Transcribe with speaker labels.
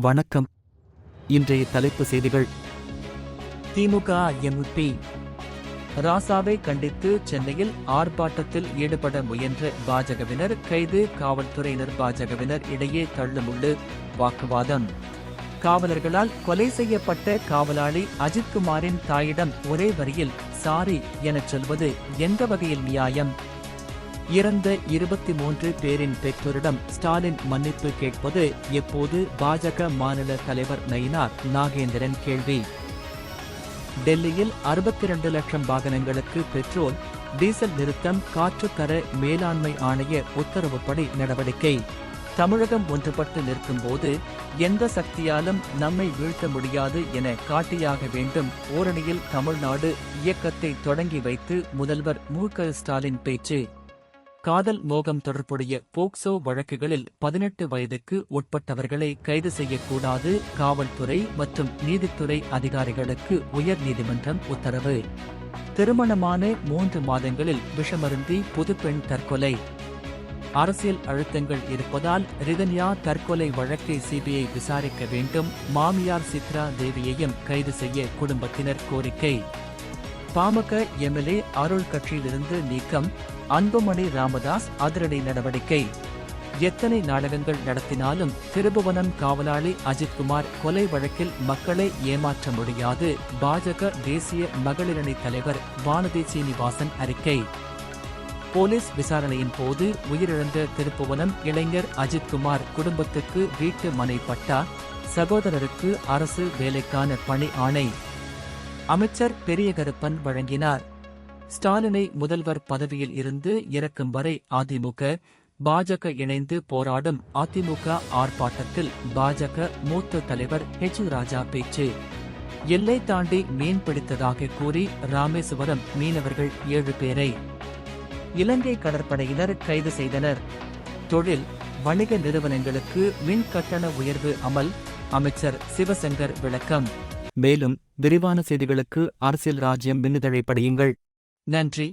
Speaker 1: வணக்கம். இன்றைய தலைப்பு செய்திகள்.
Speaker 2: திமுக எம்பி ராசாவை கண்டித்து சென்னையில் ஆர்ப்பாட்டத்தில் ஈடுபட முயன்ற பாஜகவினர் கைது, காவல்துறையினர் பாஜகவினர் இடையே தள்ளுமுள்ளு வாக்குவாதம். காவலர்களால் கொலை செய்யப்பட்ட காவலாளி அஜித்குமாரின் தாயிடம் ஒரே வரியில் சாரி எனச் சொல்வது எந்த வகையில் நியாயம்? இறந்த 23 பேரின் பெற்றோரிடம் ஸ்டாலின் மன்னிப்பு கேட்பது எப்போது? பாஜக மாநில தலைவர் நயினார் நாகேந்திரன் கேள்வி. டெல்லியில் 62 லட்சம் வாகனங்களுக்கு பெட்ரோல், டீசல் நிறுத்தம், காற்றுத்தர மேலாண்மை ஆணைய உத்தரவுப்படி நடவடிக்கை. தமிழகம் ஒன்றுபட்டு நிற்கும்போது எந்த சக்தியாலும் நம்மை வீழ்த்த முடியாது என காட்டியாக வேண்டும். ஓரணியில் தமிழ்நாடு இயக்கத்தை தொடங்கி வைத்து முதல்வர் மு.க. ஸ்டாலின் பேச்சு. காதல் மோகம் தொடர்புடைய போக்சோ வழக்குகளில் 18 வயதுக்கு உட்பட்டவர்களை கைது செய்யக்கூடாது. காவல்துறை மற்றும் நீதித்துறை அதிகாரிகளுக்கு உயர்நீதிமன்றம் உத்தரவு. திருமணமான 3 மாதங்களில் விஷமருந்தி புதுப்பெண் தற்கொலை. அரசியல் அழுத்தங்கள் இருப்பதால் ரிதன்யா தற்கொலை வழக்கை சிபிஐ விசாரிக்க வேண்டும். மாமியார் சித்ரா தேவியையும் கைது செய்ய குடும்பத்தினர் கோரிக்கை. பாமக எம்எல்ஏ அருள் கட்சியிலிருந்து நீக்கம். அன்புமணி ராமதாஸ் அதிரடி நடவடிக்கை. எத்தனை நாடகங்கள் நடத்தினாலும் திருபுவனம் காவலாளி அஜித்குமார் கொலை வழக்கில் மக்களை ஏமாற்ற முடியாது. பாஜக தேசிய மகளிரணி தலைவர் வானதி சீனிவாசன் அறிக்கை. போலீஸ் விசாரணையின் போது உயிரிழந்த திருப்புவனம் இளைஞர் அஜித்குமார் குடும்பத்துக்கு வீட்டு மனை பட்டா, சகோதரருக்கு அரசு வேலைக்கான பணி ஆணை. அமைச்சர் பெரியகருப்பன் வழங்கினார். ஸ்டாலினை முதல்வர் பதவியில் இருந்து இறக்கும் வரை அதிமுக, பாஜக இணைந்து போராடும். அதிமுக ஆர்ப்பாட்டத்தில் பாஜக மூத்த தலைவர் ஹெச். ராஜா பேச்சு. எல்லை தாண்டி மீன் பிடித்ததாக கூறி ராமேஸ்வரம் மீனவர்கள் 7 பேரை இலங்கை கடற்படையினர் கைது செய்தனர். தொழில், வணிக நிறுவனங்களுக்கு மின் கட்டண உயர்வு அமல். அமைச்சர் சிவசங்கர் விளக்கம்.
Speaker 1: மேலும் விரிவான செய்திகளுக்கு அரசியல் ராஜ்யம் மின்னிதழை படியுங்கள்.
Speaker 2: நன்றி.